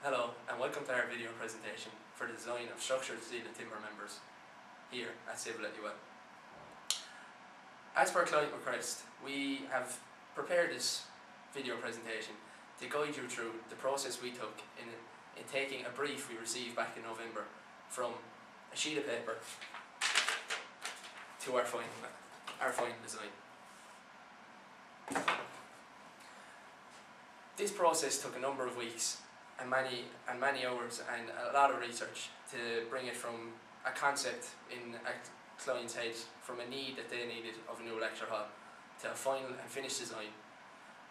Hello and welcome to our video presentation for the design of structured steel and timber members here at Civil at UL. As per client request, we have prepared this video presentation to guide you through the process we took in taking a brief we received back in November from a sheet of paper to our final design. This process took a number of weeks and many hours and a lot of research to bring it from a concept in a client's head, from a need that they needed of a new lecture hall, to a final and finished design.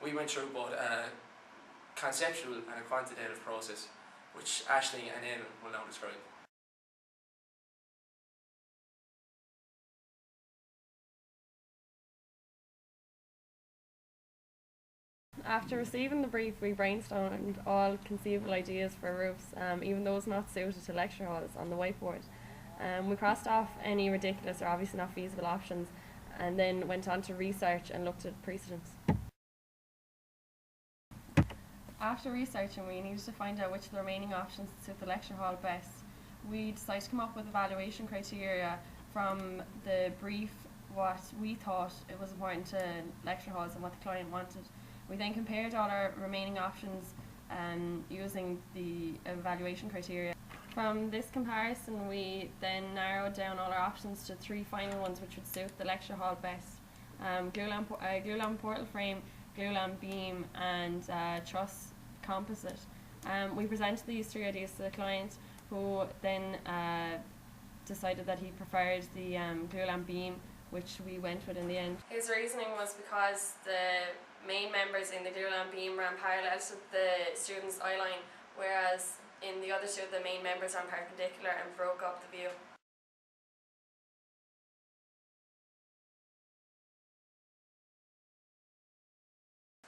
We went through both a conceptual and a quantitative process, which Aisling and Eamon will now describe. After receiving the brief, we brainstormed all conceivable ideas for roofs, even those not suited to lecture halls, on the whiteboard. We crossed off any ridiculous or obviously not feasible options, and then went on to research and looked at precedents. After researching, we needed to find out which of the remaining options suit the lecture hall best. We decided to come up with evaluation criteria from the brief, what we thought it was important to lecture halls and what the client wanted. We then compared all our remaining options using the evaluation criteria. From this comparison, we then narrowed down all our options to 3 final ones which would suit the lecture hall best. Glulam portal frame, glulam beam and truss composite. We presented these 3 ideas to the client, who then decided that he preferred the glulam beam, which we went with in the end. His reasoning was because the main members in the glulam beam ran parallel to the student's eye line, whereas in the other two the main members ran perpendicular and broke up the view.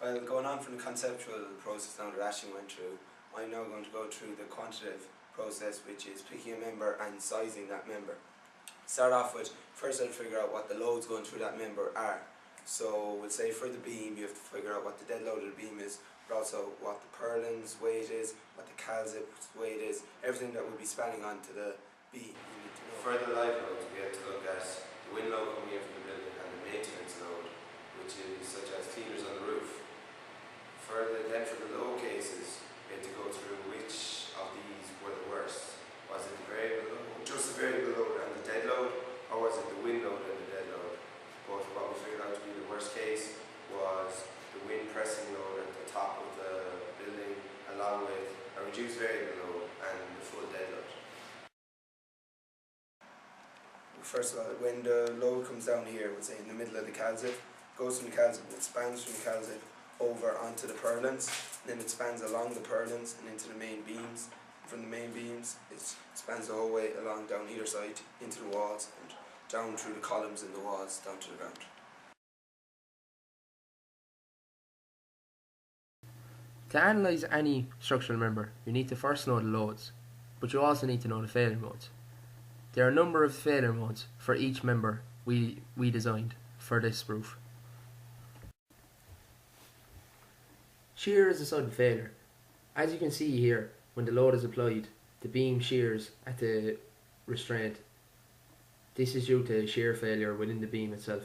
Well, going on from the conceptual process now that Aisling went through, I'm now going to go through the quantitative process, which is picking a member and sizing that member. Start off with, first I'll figure out what the loads going through that member are. So we'll say for the beam you have to figure out what the dead load of the beam is, but also what the purlin's weight is, what the calzip's weight is, everything that will be spanning onto the beam you need to know. For the live loads we have to look at the wind load coming in from the building and the maintenance load, which is such as feelers on the roof. Then for the low cases we had to go through which of these were the worst. Was it the variable load, just the variable load and the dead load, or was it the wind load and the dead load? But what we figured out to be the worst case was the wind pressing load at the top of the building, along with a reduced variable load and the full dead load. First of all, when the load comes down here, we'll say in the middle of the calzip, goes from the calzip, it spans from the calzip over onto the purlins, then it spans along the purlins and into the main beams. From the main beams, it spans the whole way along down either side into the walls and down through the columns in the walls down to the ground. To analyse any structural member, you need to first know the loads, but you also need to know the failure modes. There are a number of failure modes for each member we designed for this roof. Shear is a sudden failure. As you can see here, when the load is applied, the beam shears at the restraint. This is due to shear failure within the beam itself.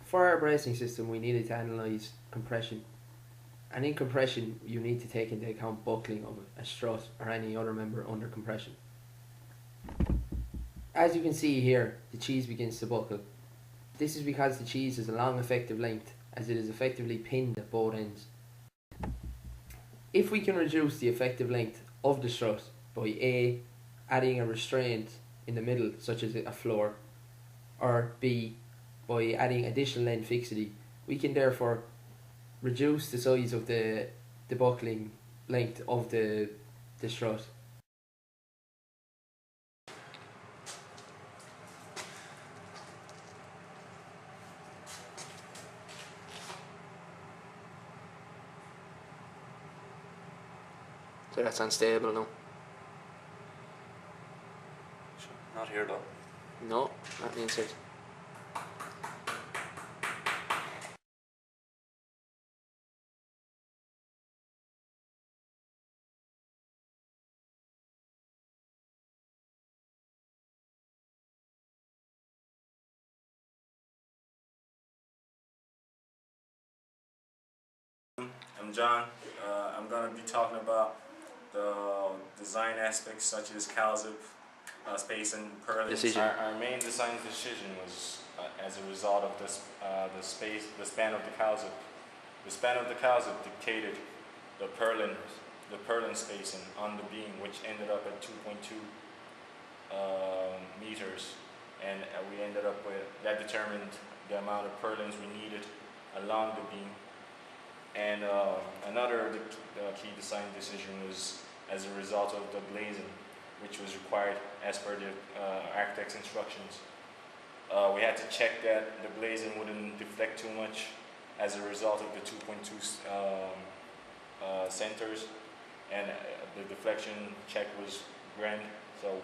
For our bracing system, we needed to analyse compression. And in compression, you need to take into account buckling of a strut or any other member under compression. As you can see here, the cheese begins to buckle. This is because the cheese has a long effective length, as it is effectively pinned at both ends. If we can reduce the effective length of the strut by A, adding a restraint in the middle, such as a floor, or B, by adding additional end fixity, we can therefore reduce the size of the buckling length of the strut. So that's unstable now. Not here though. No, not the inside. I'm John. I'm going to be talking about the design aspects such as CalZip, space and purlins. Decision. Our main design decision was as a result of this, the span of the CalZip. The span of the CalZip dictated the purlin spacing on the beam, which ended up at 2.2 meters, and we ended up with that determined the amount of purlins we needed along the beam. And another key design decision was as a result of the glazing, which was required as per the architect's instructions. We had to check that the glazing wouldn't deflect too much as a result of the 2.2 centers, and the deflection check was grand. So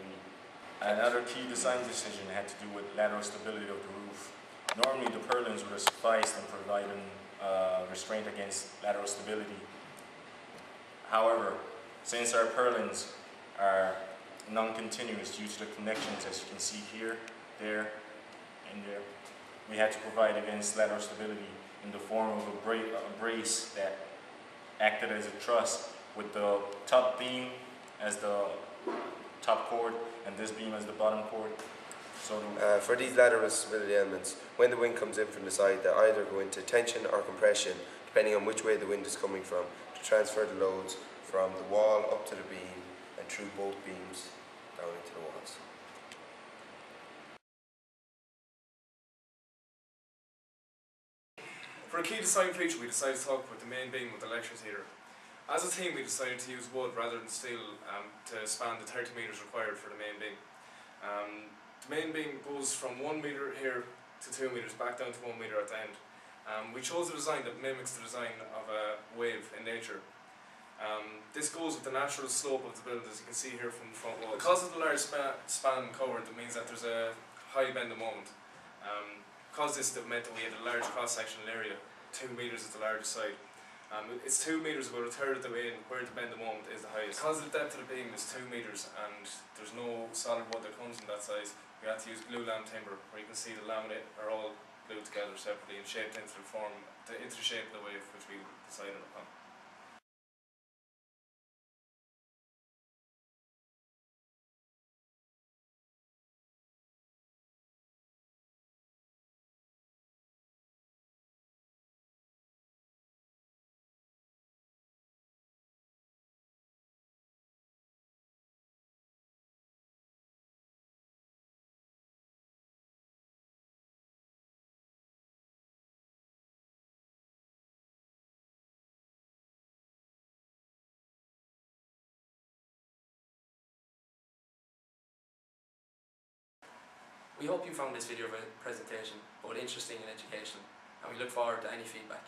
another key design decision had to do with lateral stability of the roof. Normally the purlins would have sufficed in providing restraint against lateral stability. However, since our purlins are non-continuous due to the connections, as you can see here, there, and there, we had to provide against lateral stability in the form of a brace that acted as a truss with the top beam as the top chord and this beam as the bottom chord. So for these lateral stability elements, when the wind comes in from the side, they either go into tension or compression, depending on which way the wind is coming from, to transfer the loads from the wall up to the beam and through both beams down into the walls. For a key design feature, we decided to talk about the main beam with the lecture theatre. As a team, we decided to use wood rather than steel to span the 30 metres required for the main beam. The main beam goes from 1 metre here to 2 metres, back down to 1 metre at the end. We chose a design that mimics the design of a wave in nature. This goes with the natural slope of the build, as you can see here from the front wall. Because of the large span covered, it means that there's a high bend moment. Because this meant that we had a large cross-sectional area, 2 metres is the largest side. It's 2 metres, about a third of the way in, where the bend moment is the highest. Because the depth of the beam is 2 metres and there's no solid wood that comes in that size, we had to use glue lam timber, where you can see the laminate are all glued together separately and shaped into the shape of the wave which we decided upon. We hope you found this video presentation both interesting and educational, and we look forward to any feedback.